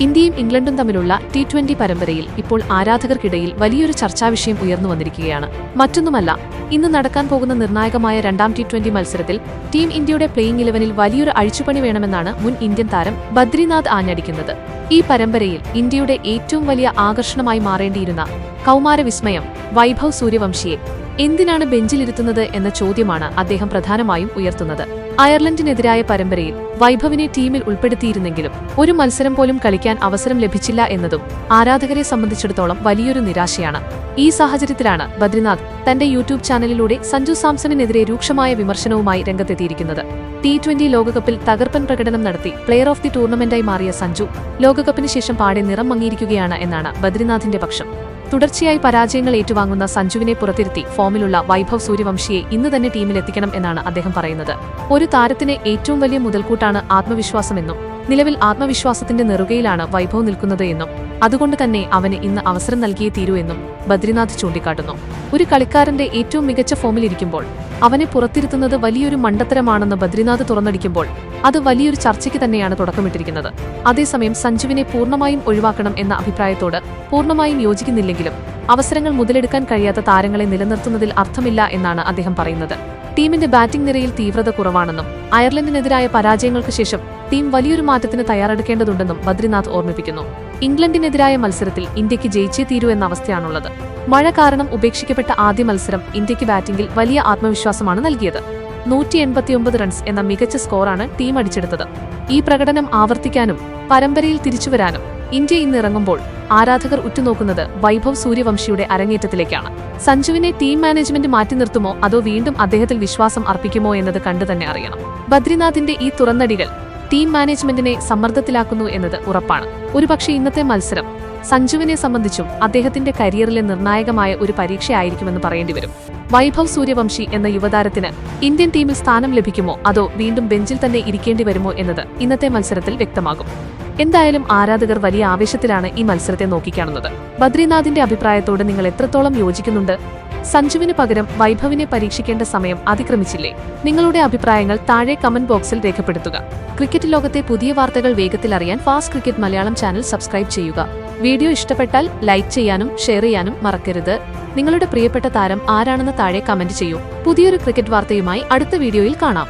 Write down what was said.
ഇന്ത്യയും ഇംഗ്ലണ്ടും തമ്മിലുള്ള T20 പരമ്പരയിൽ ഇപ്പോൾ ആരാധകർക്കിടയിൽ വലിയൊരു ചർച്ചാവിഷയം ഉയർന്നു വന്നിരിക്കുകയാണ്. മറ്റൊന്നുമല്ല, ഇന്ന് നടക്കാൻ പോകുന്ന നിർണായകമായ രണ്ടാം T20 മത്സരത്തിൽ ടീം ഇന്ത്യയുടെ പ്ലേയിംഗ് 11-ൽ വലിയൊരു അഴിച്ചുപണി വേണമെന്നാണ് മുൻ ഇന്ത്യൻ താരം ബദ്രിനാഥ് ആഞ്ഞടിക്കുന്നത്. ഈ പരമ്പരയിൽ ഇന്ത്യയുടെ ഏറ്റവും വലിയ ആകർഷണമായി മാറേണ്ടിയിരുന്ന കൗമാര വിസ്മയം വൈഭവ് സൂര്യവംശിയെ എന്തിനാണ് ബെഞ്ചിലിരുത്തുന്നത് എന്ന ചോദ്യമാണ് അദ്ദേഹം പ്രധാനമായും ഉയർത്തുന്നത്. അയർലൻഡിനെതിരായ പരമ്പരയിൽ വൈഭവിനെ ടീമിൽ ഉൾപ്പെടുത്തിയിരുന്നെങ്കിലും ഒരു മത്സരം പോലും കളിക്കാൻ അവസരം ലഭിച്ചില്ല എന്നതും ആരാധകരെ സംബന്ധിച്ചിടത്തോളം വലിയൊരു നിരാശയാണ്. ഈ സാഹചര്യത്തിലാണ് ബദ്രിനാഥ് തന്റെ യൂട്യൂബ് ചാനലിലൂടെ സഞ്ജു സാംസണിനെതിരെ രൂക്ഷമായ വിമർശനവുമായി രംഗത്തെത്തിയിരിക്കുന്നത്. T20 ലോകകപ്പിൽ തകർപ്പൻ പ്രകടനം നടത്തി പ്ലെയർ ഓഫ് ദി ടൂർണമെന്റായി മാറിയ സഞ്ജു ലോകകപ്പിന് ശേഷം പാടെ നിറം മങ്ങിയിരിക്കുകയാണ് എന്നാണ് ബദ്രിനാഥിന്റെ പക്ഷം. തുടർച്ചയായി പരാജയങ്ങൾ ഏറ്റുവാങ്ങുന്ന സഞ്ജുവിനെ പുറത്തിരുത്തി ഫോമിലുള്ള വൈഭവ് സൂര്യവംശിയെ ഇന്ന് തന്നെ ടീമിലെത്തിക്കണം എന്നാണ് അദ്ദേഹം പറയുന്നത്. ഒരു താരത്തിന് ഏറ്റവും വലിയ മുതൽക്കൂട്ടാണ് ആത്മവിശ്വാസമെന്നും നിലവിൽ ആത്മവിശ്വാസത്തിന്റെ നെറുകയിലാണ് വൈഭവ് നിൽക്കുന്നത് എന്നും അതുകൊണ്ട് തന്നെ അവന് ഇന്ന് അവസരം നൽകിയേ തീരൂ എന്നും ബദ്രിനാഥ് ചൂണ്ടിക്കാട്ടുന്നു. ഒരു കളിക്കാരന്റെ ഏറ്റവും മികച്ച ഫോമിലിരിക്കുമ്പോൾ അവനെ പുറത്തിരുത്തുന്നത് വലിയൊരു മണ്ടത്തരമാണെന്ന് ബദ്രിനാഥ് തുറന്നടിക്കുമ്പോൾ അത് വലിയൊരു ചർച്ചയ്ക്ക് തന്നെയാണ് തുടക്കമിട്ടിരിക്കുന്നത്. അതേസമയം സഞ്ജുവിനെ പൂർണ്ണമായും ഒഴിവാക്കണം എന്ന അഭിപ്രായത്തോട് പൂർണ്ണമായും യോജിക്കുന്നില്ലെങ്കിലും അവസരങ്ങൾ മുതലെടുക്കാൻ കഴിയാത്ത താരങ്ങളെ നിലനിർത്തുന്നതിൽ അർത്ഥമില്ല എന്നാണ് അദ്ദേഹം പറയുന്നത്. ടീമിന്റെ ബാറ്റിംഗ് നിരയിൽ തീവ്രത കുറവാണെന്നും അയർലൻഡിനെതിരായ പരാജയങ്ങൾക്ക് ശേഷം ടീം വലിയൊരു മാറ്റത്തിന് തയ്യാറെടുക്കേണ്ടതുണ്ടെന്നും ബദ്രിനാഥ് ഓർമ്മിപ്പിക്കുന്നു. ഇംഗ്ലണ്ടിനെതിരായ മത്സരത്തിൽ ഇന്ത്യക്ക് ജയിച്ചേ തീരൂ എന്ന അവസ്ഥയാണുള്ളത്. മഴ കാരണം ഉപേക്ഷിക്കപ്പെട്ട ആദ്യ മത്സരം ഇന്ത്യക്ക് ബാറ്റിംഗിൽ വലിയ ആത്മവിശ്വാസമാണ് നൽകിയത്. 189 റൺസ് എന്ന മികച്ച സ്കോറാണ് ടീം അടിച്ചെടുത്തത്. ഈ പ്രകടനം ആവർത്തിക്കാനും പരമ്പരയിൽ തിരിച്ചുവരാനും ഇന്ത്യ ഇന്ന് ഇറങ്ങുമ്പോൾ ആരാധകർ ഉറ്റുനോക്കുന്നത് വൈഭവ് സൂര്യവംശിയുടെ അരങ്ങേറ്റത്തിലേക്കാണ്. സഞ്ജുവിനെ ടീം മാനേജ്മെന്റ് മാറ്റി നിർത്തുമോ അതോ വീണ്ടും അദ്ദേഹത്തിൽ വിശ്വാസം അർപ്പിക്കുമോ എന്നത് കണ്ടുതന്നെ അറിയണം. ബദ്രിനാഥിന്റെ ഈ തുറന്നടികൾ ടീം മാനേജ്മെന്റിനെ സമ്മർദ്ദത്തിലാക്കുന്നു എന്നത് ഉറപ്പാണ്. ഒരുപക്ഷെ ഇന്നത്തെ മത്സരം സഞ്ജുവിനെ സംബന്ധിച്ചും അദ്ദേഹത്തിന്റെ കരിയറിലെ നിർണായകമായ ഒരു പരീക്ഷയായിരിക്കുമെന്ന് പറയേണ്ടിവരും. വൈഭവ് സൂര്യവംശി എന്ന യുവതാരത്തിന് ഇന്ത്യൻ ടീമിൽ സ്ഥാനം ലഭിക്കുമോ അതോ വീണ്ടും ബെഞ്ചിൽ തന്നെ ഇരിക്കേണ്ടി വരുമോ എന്നത് ഇന്നത്തെ മത്സരത്തിൽ വ്യക്തമാകും. എന്തായാലും ആരാധകർ വലിയ ആവേശത്തിലാണ് ഈ മത്സരത്തെ നോക്കിക്കാണുന്നത്. ബദ്രിനാഥിന്റെ അഭിപ്രായത്തോട് നിങ്ങൾ എത്രത്തോളം യോജിക്കുന്നുണ്ട്? സഞ്ജുവിന് പകരം വൈഭവിനെ പരീക്ഷിക്കേണ്ട സമയം അതിക്രമിച്ചില്ലേ? നിങ്ങളുടെ അഭിപ്രായങ്ങൾ താഴെ കമന്റ് ബോക്സിൽ രേഖപ്പെടുത്തുക. ക്രിക്കറ്റ് ലോകത്തെ പുതിയ വാർത്തകൾ വേഗത്തിൽ അറിയാൻ fast cricket Malayalam channel subscribe ചെയ്യുക. വീഡിയോ ഇഷ്ടപ്പെട്ടാൽ ലൈക്ക് ചെയ്യാനും ഷെയർ ചെയ്യാനും മറക്കരുത്. നിങ്ങളുടെ പ്രിയപ്പെട്ട താരം ആരാണെന്ന് താഴെ കമന്റ് ചെയ്യൂ. പുതിയൊരു ക്രിക്കറ്റ് വാർത്തയുമായി അടുത്ത വീഡിയോയിൽ കാണാം.